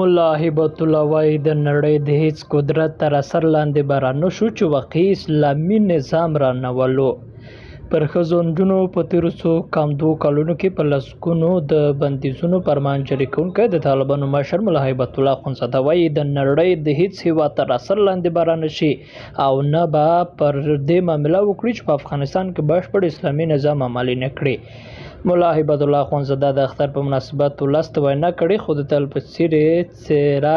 ملا هیبت الله وایي د نړۍ د هیڅ قدرت تر اثر لاندې به رانشو چې واقعي اسلامي نظام رانولو. پر ښځو نجونو په تېرو څو کالونو کې په لسګونو د بندیزونو فرمان جاري کوونکی د طالبانو مشر ملا هیبت الله اخندزاده وایي د نړۍ د هیڅ هېواد تر اثر لاندې به رانشي او نه به پر دې معامله وکړي چې په افغانستان کې بشپړ اسلامي نظام عملي نه کړي. ملا هیبت الله اخندزاده د اختر په مناسبت ولس ته وینا کړې خو د تل په څېر څېره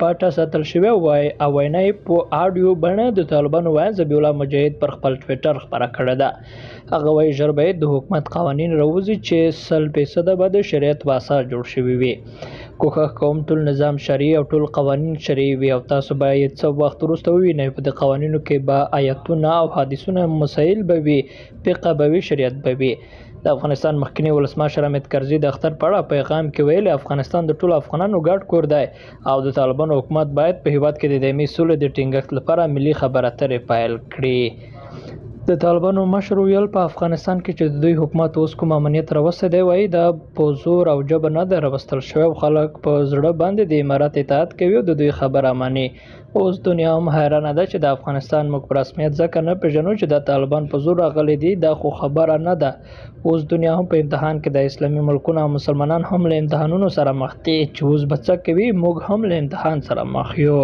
پټه ساتل شوې او وینا یې په اډیو بڼه د طالبانو ویاند ذبیح الله مجاهد پر خپل ټویټر خپره کړې ده. هغه وایي ژر به د حکومت قوانین راوځي چې 100% به د شریعت په اساس جوړ شوي وي. کوښښ کوم ټول نظام شرعي او ټول قوانین شرعي وي او تاسو باید څه وخت وروسته ووینئ په دې قوانینو کې به آیتونه او حدیثونه مسایل به وي، فقه به وي، شریعت به وي. د افغانستان مخکنی ولسمشر حامد کرزي د اختر په اړه پیغام کې ویلي افغانستان د ټولو افغانانو ګډ کور دی او د طالبانو حکومت باید په هیواد کې د دایمي سولې د ټینګښت لپاره ملي خبرې اترې پیل کړي. د طالبانو مشر ویل په افغانستان کې چې د دوی حکومت اوس کوم امنیت راوستی وایي دا په زور او جبر نه ده راوستل شوی او خلک په زړه باندې د امارات اطاعت کوي او د دوی خبره مني. اوس دنیا هم حیرانه ده چې د افغانستان موږ په رسمیت ځکه نه پېژنو چې د طالبان په زور راغلي دي، دا خو خبره نه ده. اوس دنیا هم په امتحان کې د اسلامي ملکونه او مسلمانان هم له امتحانونو سره مخ دي چې اوس به څه کوي، موږ هم له امتحان سره مخ یو.